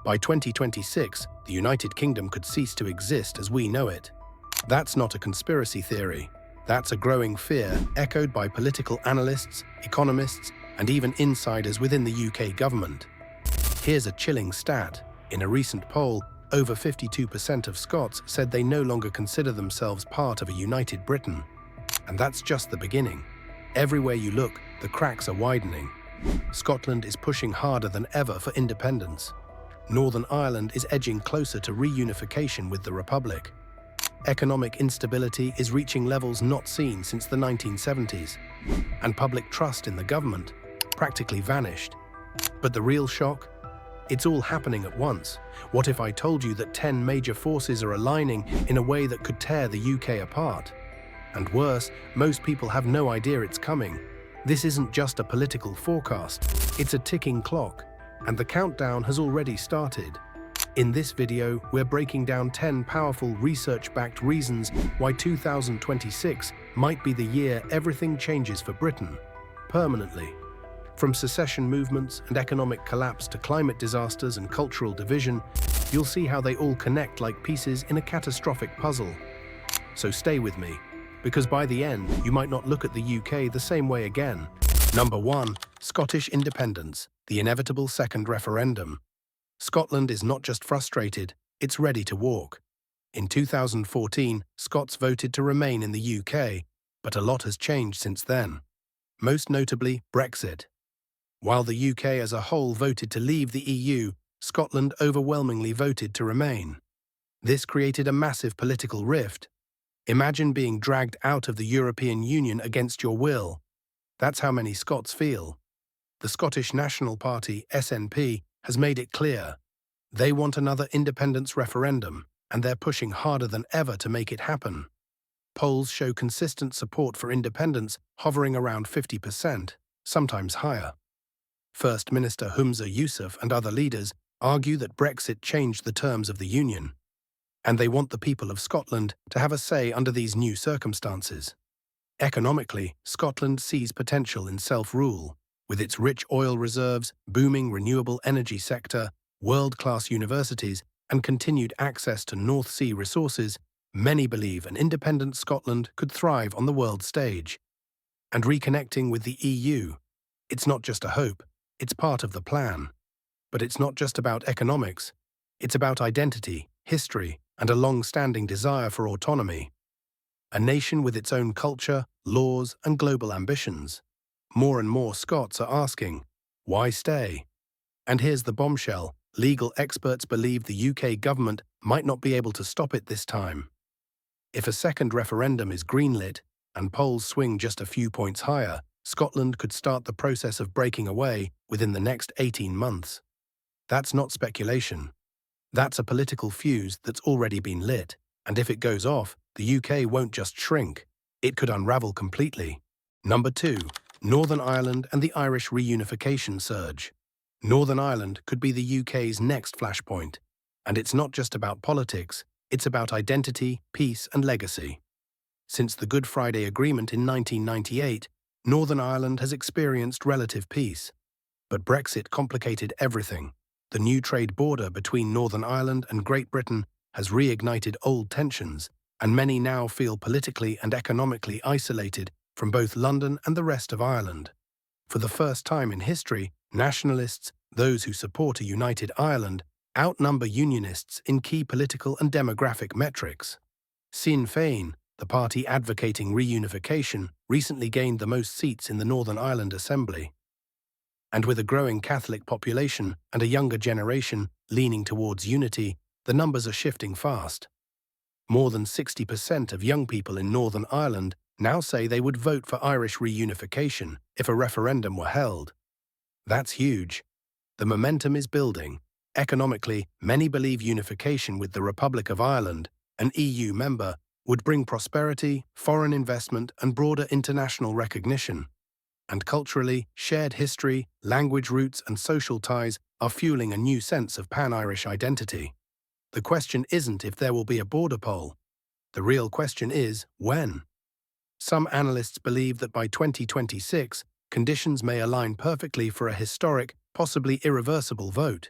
By 2026, the United Kingdom could cease to exist as we know it. That's not a conspiracy theory. That's a growing fear echoed by political analysts, economists, and even insiders within the UK government. Here's a chilling stat. In a recent poll, over 52% of Scots said they no longer consider themselves part of a united Britain. And that's just the beginning. Everywhere you look, the cracks are widening. Scotland is pushing harder than ever for independence. Northern Ireland is edging closer to reunification with the Republic. Economic instability is reaching levels not seen since the 1970s, and public trust in the government practically vanished. But the real shock? It's all happening at once. What if I told you that 10 major forces are aligning in a way that could tear the UK apart? And worse, most people have no idea it's coming. This isn't just a political forecast, it's a ticking clock, and the countdown has already started. In this video, we're breaking down 10 powerful research-backed reasons why 2026 might be the year everything changes for Britain, permanently. From secession movements and economic collapse to climate disasters and cultural division, you'll see how they all connect like pieces in a catastrophic puzzle. So stay with me, because by the end, you might not look at the UK the same way again. Number 1. Scottish independence, the inevitable second referendum. Scotland is not just frustrated, it's ready to walk. In 2014, Scots voted to remain in the UK, but a lot has changed since then. Most notably, Brexit. While the UK as a whole voted to leave the EU, Scotland overwhelmingly voted to remain. This created a massive political rift. Imagine being dragged out of the European Union against your will. That's how many Scots feel. The Scottish National Party, SNP, has made it clear. They want another independence referendum, and they're pushing harder than ever to make it happen. Polls show consistent support for independence hovering around 50%, sometimes higher. First Minister Humza Yousaf and other leaders argue that Brexit changed the terms of the Union, and they want the people of Scotland to have a say under these new circumstances. Economically, Scotland sees potential in self-rule. With its rich oil reserves, booming renewable energy sector, world-class universities, and continued access to North Sea resources, many believe an independent Scotland could thrive on the world stage. And reconnecting with the EU, it's not just a hope, it's part of the plan. But it's not just about economics, it's about identity, history, and a long-standing desire for autonomy. A nation with its own culture, laws, and global ambitions. More and more Scots are asking, why stay? And here's the bombshell. Legal experts believe the UK government might not be able to stop it this time. If a second referendum is greenlit and polls swing just a few points higher, Scotland could start the process of breaking away within the next 18 months. That's not speculation. That's a political fuse that's already been lit, and if it goes off, the UK won't just shrink, it could unravel completely. Number 2. Northern Ireland and the Irish reunification surge. Northern Ireland could be the UK's next flashpoint, and it's not just about politics, it's about identity, peace, and legacy. Since the Good Friday Agreement in 1998, Northern Ireland has experienced relative peace. But Brexit complicated everything. The new trade border between Northern Ireland and Great Britain has reignited old tensions, and many now feel politically and economically isolated from both London and the rest of Ireland. For the first time in history, nationalists, those who support a united Ireland, outnumber unionists in key political and demographic metrics. Sinn Féin, the party advocating reunification, recently gained the most seats in the Northern Ireland Assembly. And with a growing Catholic population and a younger generation leaning towards unity, the numbers are shifting fast. More than 60% of young people in Northern Ireland now say they would vote for Irish reunification if a referendum were held. That's huge. The momentum is building. Economically, many believe unification with the Republic of Ireland, an EU member, would bring prosperity, foreign investment, and broader international recognition. And culturally, shared history, language roots, and social ties are fueling a new sense of pan-Irish identity. The question isn't if there will be a border poll. The real question is, when? Some analysts believe that by 2026, conditions may align perfectly for a historic, possibly irreversible vote.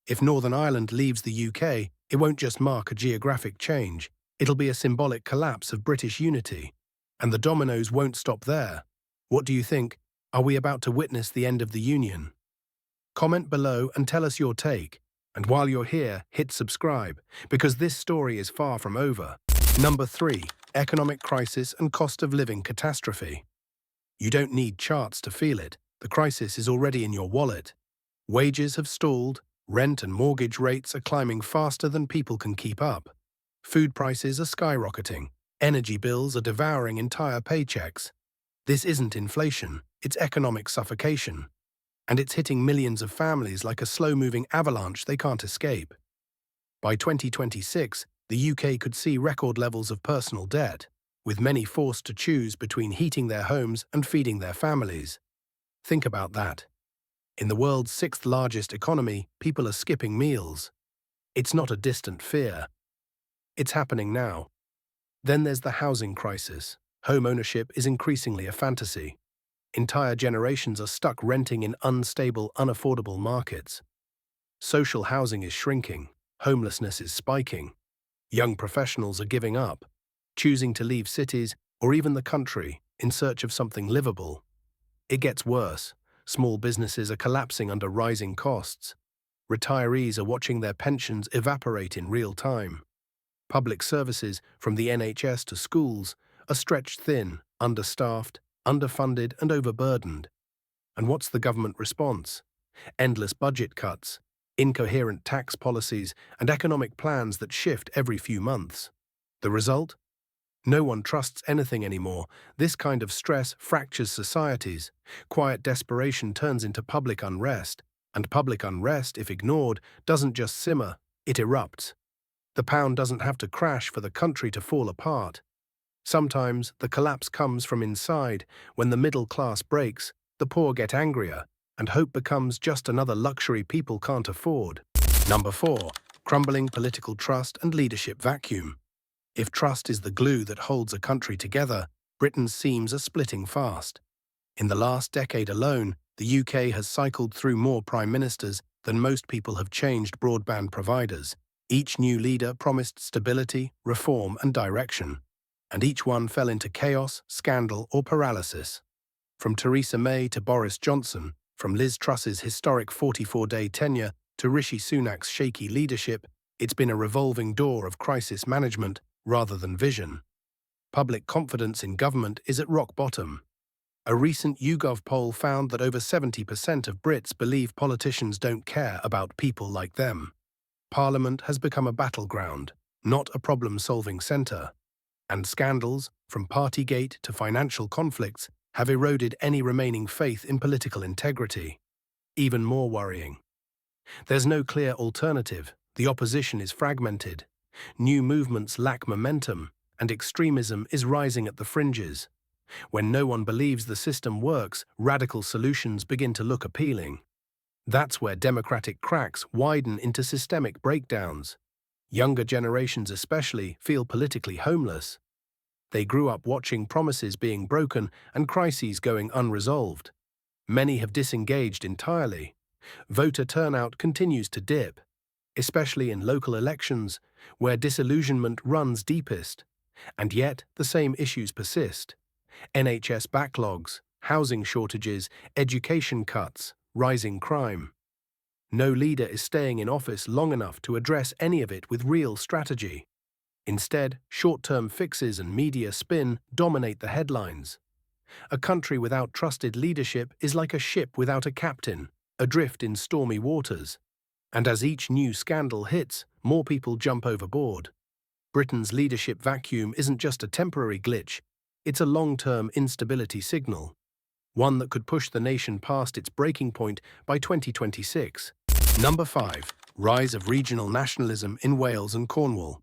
If Northern Ireland leaves the UK, it won't just mark a geographic change, it'll be a symbolic collapse of British unity. And the dominoes won't stop there. What do you think? Are we about to witness the end of the Union? Comment below and tell us your take. And while you're here, hit subscribe, because this story is far from over. Number 3. Economic crisis and cost of living catastrophe. You don't need charts to feel it. The crisis is already in your wallet. Wages have stalled, rent and mortgage rates are climbing faster than people can keep up. Food prices are skyrocketing. Energy bills are devouring entire paychecks. This isn't inflation, it's economic suffocation. And it's hitting millions of families like a slow-moving avalanche they can't escape. By 2026, the UK could see record levels of personal debt, with many forced to choose between heating their homes and feeding their families. Think about that. In the world's 6th largest economy, people are skipping meals. It's not a distant fear. It's happening now. Then there's the housing crisis. Home ownership is increasingly a fantasy. Entire generations are stuck renting in unstable, unaffordable markets. Social housing is shrinking. Homelessness is spiking. Young professionals are giving up, choosing to leave cities or even the country in search of something livable. It gets worse. Small businesses are collapsing under rising costs. Retirees are watching their pensions evaporate in real time. Public services, from the NHS to schools, are stretched thin, understaffed, underfunded and overburdened. And what's the government response? Endless budget cuts, incoherent tax policies, and economic plans that shift every few months. The result? No one trusts anything anymore. This kind of stress fractures societies. Quiet desperation turns into public unrest. And public unrest, if ignored, doesn't just simmer, it erupts. The pound doesn't have to crash for the country to fall apart. Sometimes the collapse comes from inside. When the middle class breaks, the poor get angrier, and hope becomes just another luxury people can't afford. Number 4. Crumbling political trust and leadership vacuum. If trust is the glue that holds a country together, Britain's seams are splitting fast. In the last decade alone, the UK has cycled through more prime ministers than most people have changed broadband providers. Each new leader promised stability, reform and direction. And each one fell into chaos, scandal or paralysis. From Theresa May to Boris Johnson, from Liz Truss's historic 44-day tenure to Rishi Sunak's shaky leadership, it's been a revolving door of crisis management rather than vision. Public confidence in government is at rock bottom. A recent YouGov poll found that over 70% of Brits believe politicians don't care about people like them. Parliament has become a battleground, not a problem-solving centre. And scandals, from Partygate to financial conflicts, have eroded any remaining faith in political integrity. Even more worrying. There's no clear alternative. The opposition is fragmented. New movements lack momentum, and extremism is rising at the fringes. When no one believes the system works, radical solutions begin to look appealing. That's where democratic cracks widen into systemic breakdowns. Younger generations especially feel politically homeless. They grew up watching promises being broken and crises going unresolved. Many have disengaged entirely. Voter turnout continues to dip, especially in local elections, where disillusionment runs deepest. And yet, the same issues persist. NHS backlogs, housing shortages, education cuts, rising crime. No leader is staying in office long enough to address any of it with real strategy. Instead, short-term fixes and media spin dominate the headlines. A country without trusted leadership is like a ship without a captain, adrift in stormy waters. And as each new scandal hits, more people jump overboard. Britain's leadership vacuum isn't just a temporary glitch, it's a long-term instability signal, one that could push the nation past its breaking point by 2026. Number 5. Rise of regional nationalism in Wales and Cornwall.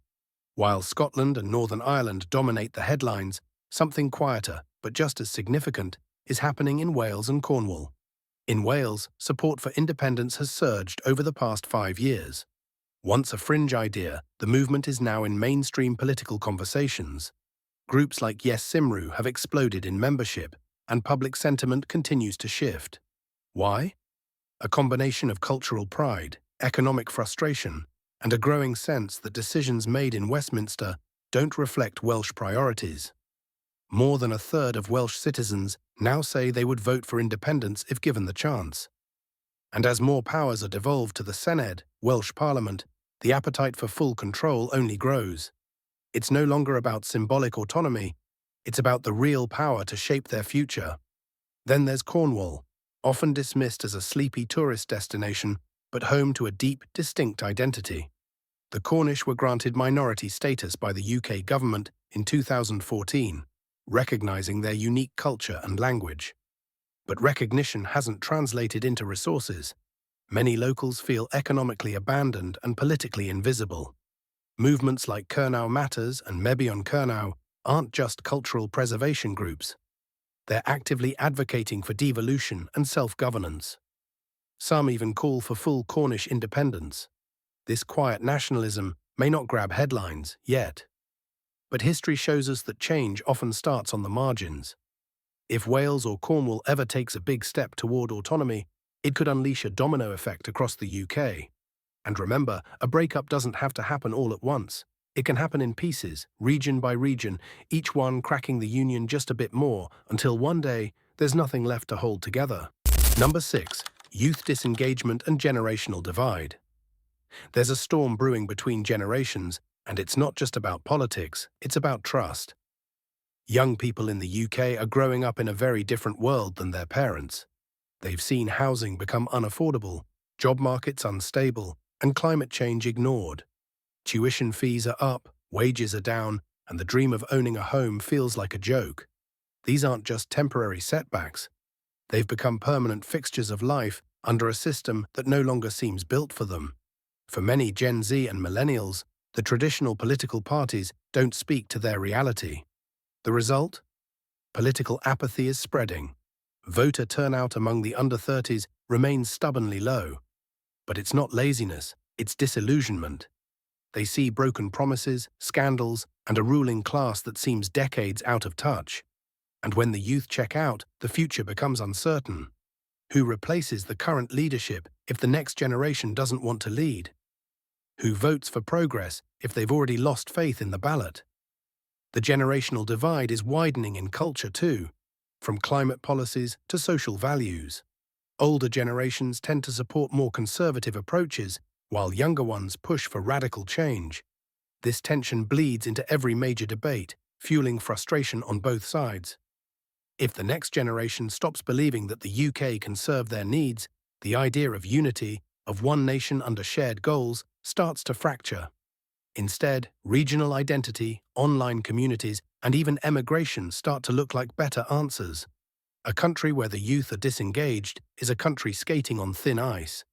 While Scotland and Northern Ireland dominate the headlines, something quieter, but just as significant, is happening in Wales and Cornwall. In Wales, support for independence has surged over the past 5 years. Once a fringe idea, the movement is now in mainstream political conversations. Groups like Yes Cymru have exploded in membership, and public sentiment continues to shift. Why? A combination of cultural pride, economic frustration, and a growing sense that decisions made in Westminster don't reflect Welsh priorities. More than a third of Welsh citizens now say they would vote for independence if given the chance. And as more powers are devolved to the Senedd, Welsh Parliament, the appetite for full control only grows. It's no longer about symbolic autonomy, it's about the real power to shape their future. Then there's Cornwall, often dismissed as a sleepy tourist destination, but home to a deep, distinct identity. The Cornish were granted minority status by the UK government in 2014, recognising their unique culture and language. But recognition hasn't translated into resources. Many locals feel economically abandoned and politically invisible. Movements like Cernow Matters and Mebion Cernow aren't just cultural preservation groups. They're actively advocating for devolution and self-governance. Some even call for full Cornish independence. This quiet nationalism may not grab headlines yet. But history shows us that change often starts on the margins. If Wales or Cornwall ever takes a big step toward autonomy, it could unleash a domino effect across the UK. And remember, a breakup doesn't have to happen all at once. It can happen in pieces, region by region, each one cracking the union just a bit more, until one day, there's nothing left to hold together. Number 6. Youth disengagement and generational divide. There's a storm brewing between generations, and it's not just about politics, it's about trust. Young people in the UK are growing up in a very different world than their parents. They've seen housing become unaffordable, job markets unstable, and climate change ignored. Tuition fees are up, wages are down, and the dream of owning a home feels like a joke. These aren't just temporary setbacks. They've become permanent fixtures of life under a system that no longer seems built for them. For many Gen Z and millennials, the traditional political parties don't speak to their reality. The result? Political apathy is spreading. Voter turnout among the under-30s remains stubbornly low. But it's not laziness, it's disillusionment. They see broken promises, scandals, and a ruling class that seems decades out of touch. And when the youth check out, the future becomes uncertain. Who replaces the current leadership if the next generation doesn't want to lead? Who votes for progress if they've already lost faith in the ballot? The generational divide is widening in culture too, from climate policies to social values. Older generations tend to support more conservative approaches, while younger ones push for radical change. This tension bleeds into every major debate, fueling frustration on both sides. If the next generation stops believing that the UK can serve their needs, the idea of unity, of one nation under shared goals, starts to fracture. Instead, regional identity, online communities, and even emigration start to look like better answers. A country where the youth are disengaged is a country skating on thin ice.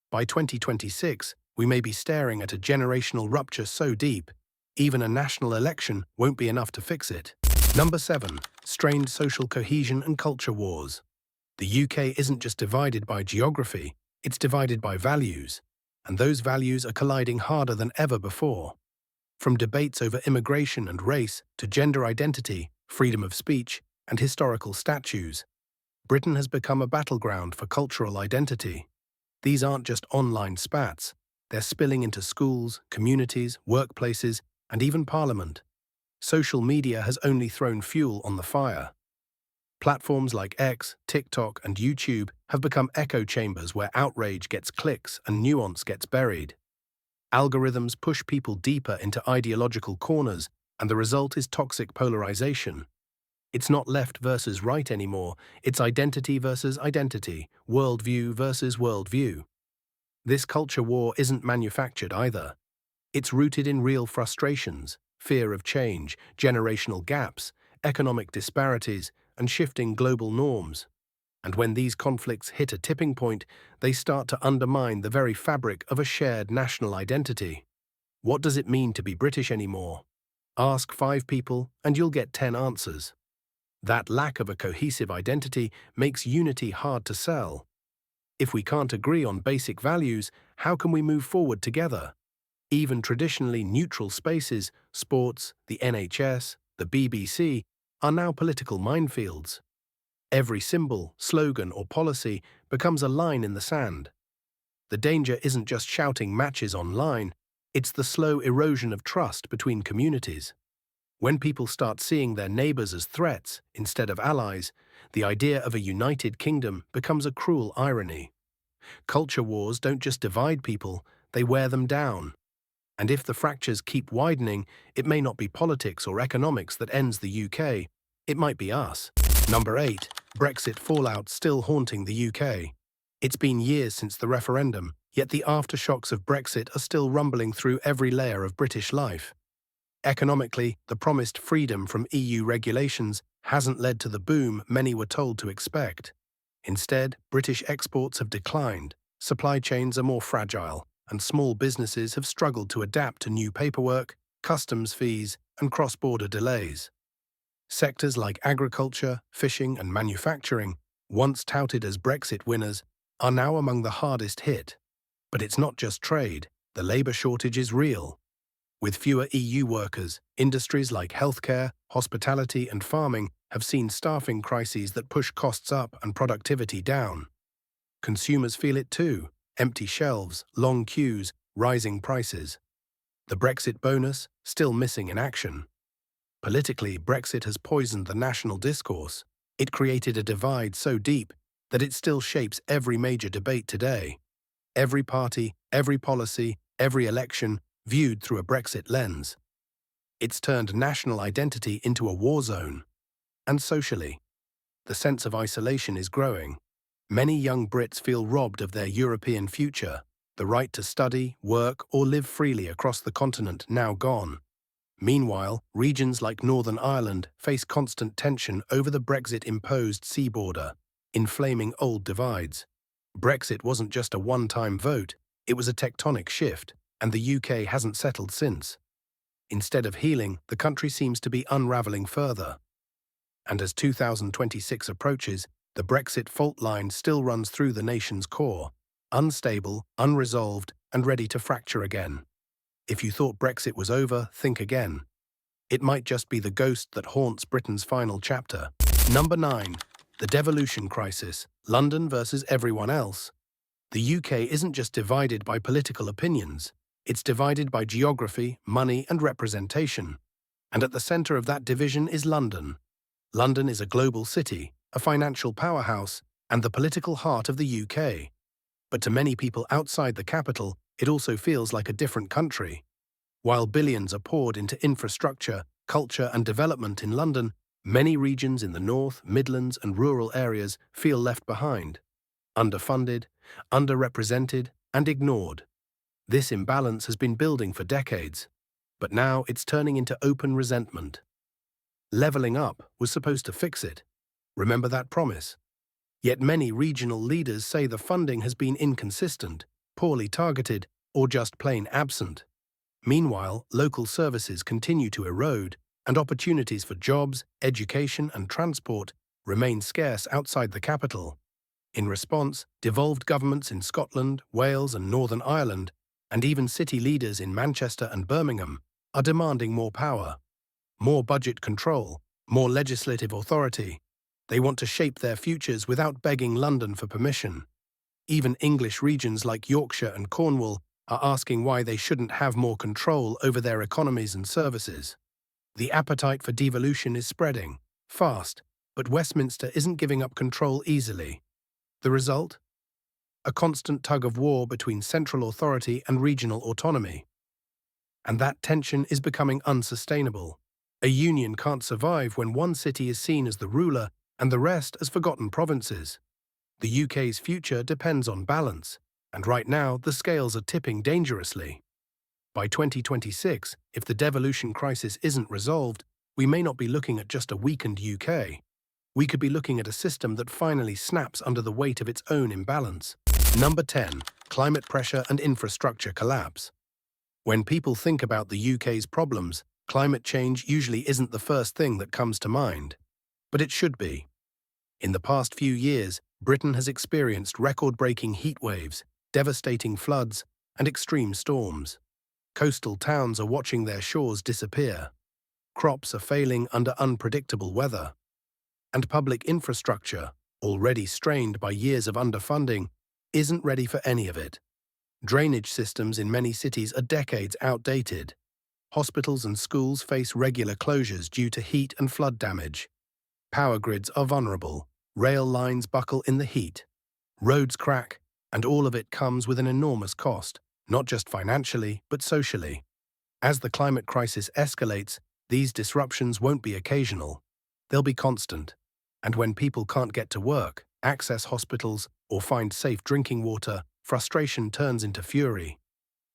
By 2026, we may be staring at a generational rupture so deep, even a national election won't be enough to fix it. Number 7. Strained social cohesion and culture wars. The UK isn't just divided by geography, it's divided by values. And those values are colliding harder than ever before. From debates over immigration and race to gender identity, freedom of speech, and historical statues, Britain has become a battleground for cultural identity. These aren't just online spats, they're spilling into schools, communities, workplaces, and even Parliament. Social media has only thrown fuel on the fire. Platforms like X, TikTok, and YouTube have become echo chambers where outrage gets clicks and nuance gets buried. Algorithms push people deeper into ideological corners, and the result is toxic polarization. It's not left versus right anymore, it's identity versus identity, worldview versus worldview. This culture war isn't manufactured either. It's rooted in real frustrations, fear of change, generational gaps, economic disparities, and shifting global norms. And when these conflicts hit a tipping point, they start to undermine the very fabric of a shared national identity. What does it mean to be British anymore? Ask 5 people and you'll get 10 answers. That lack of a cohesive identity makes unity hard to sell. If we can't agree on basic values, how can we move forward together? Even traditionally neutral spaces, sports, the NHS, the BBC, are now political minefields. Every symbol, slogan, or policy becomes a line in the sand. the danger isn't just shouting matches online, it's the slow erosion of trust between communities. When people start seeing their neighbours as threats instead of allies, the idea of a united kingdom becomes a cruel irony. Culture wars don't just divide people, they wear them down. And if the fractures keep widening, it may not be politics or economics that ends the UK, it might be us. Number 8. Brexit fallout still haunting the UK. It's been years since the referendum, yet the aftershocks of Brexit are still rumbling through every layer of British life. Economically, the promised freedom from EU regulations hasn't led to the boom many were told to expect. Instead, British exports have declined, supply chains are more fragile, and small businesses have struggled to adapt to new paperwork, customs fees, and cross-border delays. Sectors like agriculture, fishing, and manufacturing, once touted as Brexit winners, are now among the hardest hit. But it's not just trade, the labour shortage is real. With fewer EU workers, industries like healthcare, hospitality, and farming have seen staffing crises that push costs up and productivity down. Consumers feel it too: empty shelves, long queues, rising prices. The Brexit bonus still missing in action. Politically, Brexit has poisoned the national discourse. It created a divide so deep that it still shapes every major debate today. Every party, every policy, every election viewed through a Brexit lens. It's turned national identity into a war zone. And socially, the sense of isolation is growing. Many young Brits feel robbed of their European future, the right to study, work, or live freely across the continent now gone. Meanwhile, regions like Northern Ireland face constant tension over the Brexit-imposed sea border, inflaming old divides. Brexit wasn't just a one-time vote, it was a tectonic shift, and the UK hasn't settled since. Instead of healing, the country seems to be unravelling further. And as 2026 approaches, the Brexit fault line still runs through the nation's core, unstable, unresolved, and ready to fracture again. If you thought Brexit was over, think again. It might just be the ghost that haunts Britain's final chapter. Number 9. The devolution crisis, London versus everyone else. The UK isn't just divided by political opinions, it's divided by geography, money, and representation. And at the centre of that division is London. London is a global city, a financial powerhouse, and the political heart of the UK. But to many people outside the capital, it also feels like a different country. While billions are poured into infrastructure, culture, and development in London, many regions in the North, Midlands, and rural areas feel left behind, underfunded, underrepresented, and ignored. This imbalance has been building for decades, but now it's turning into open resentment. Levelling up was supposed to fix it. Remember that promise? Yet many regional leaders say the funding has been inconsistent, poorly targeted, or just plain absent. Meanwhile, local services continue to erode, and opportunities for jobs, education, and transport remain scarce outside the capital. In response, devolved governments in Scotland, Wales, and Northern Ireland, and even city leaders in Manchester and Birmingham, are demanding more power, more budget control, more legislative authority. They want to shape their futures without begging London for permission. Even English regions like Yorkshire and Cornwall are asking why they shouldn't have more control over their economies and services. The appetite for devolution is spreading, fast, but Westminster isn't giving up control easily. The result? A constant tug-of-war between central authority and regional autonomy. And that tension is becoming unsustainable. A union can't survive when one city is seen as the ruler and the rest as forgotten provinces. The UK's future depends on balance, and right now the scales are tipping dangerously. By 2026, if the devolution crisis isn't resolved, we may not be looking at just a weakened UK. We could be looking at a system that finally snaps under the weight of its own imbalance. Number 10. Climate pressure and infrastructure collapse. When people think about the UK's problems, climate change usually isn't the first thing that comes to mind. But it should be. In the past few years, Britain has experienced record-breaking heat waves, devastating floods, and extreme storms. Coastal towns are watching their shores disappear. Crops are failing under unpredictable weather. And public infrastructure, already strained by years of underfunding, isn't ready for any of it. Drainage systems in many cities are decades outdated. Hospitals and schools face regular closures due to heat and flood damage. Power grids are vulnerable. Rail lines buckle in the heat. Roads crack, and all of it comes with an enormous cost, not just financially, but socially. As the climate crisis escalates, these disruptions won't be occasional. They'll be constant. And when people can't get to work, access hospitals, or find safe drinking water, frustration turns into fury.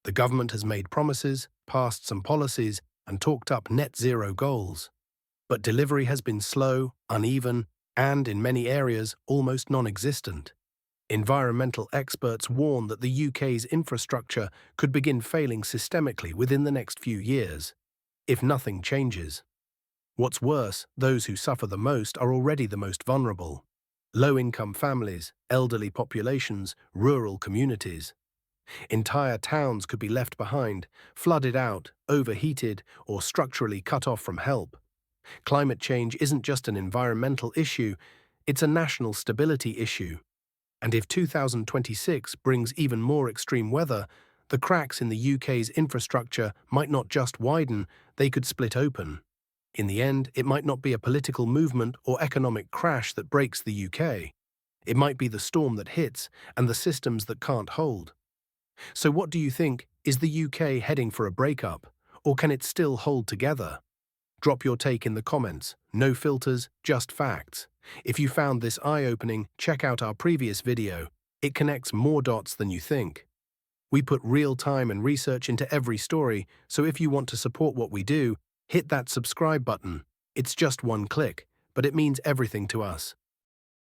The government has made promises, passed some policies, and talked up net zero goals. But delivery has been slow, uneven, and, in many areas, almost non-existent. Environmental experts warn that the UK's infrastructure could begin failing systemically within the next few years, if nothing changes. What's worse, those who suffer the most are already the most vulnerable. Low-income families, elderly populations, rural communities. Entire towns could be left behind, flooded out, overheated, or structurally cut off from help. Climate change isn't just an environmental issue, it's a national stability issue. And if 2026 brings even more extreme weather, the cracks in the UK's infrastructure might not just widen, they could split open. In the end, it might not be a political movement or economic crash that breaks the UK. It might be the storm that hits and the systems that can't hold. So what do you think? Is the UK heading for a breakup, or can it still hold together? Drop your take in the comments. No filters, just facts. If you found this eye-opening, check out our previous video. It connects more dots than you think. We put real time and research into every story, so if you want to support what we do, hit that subscribe button. It's just one click, but it means everything to us.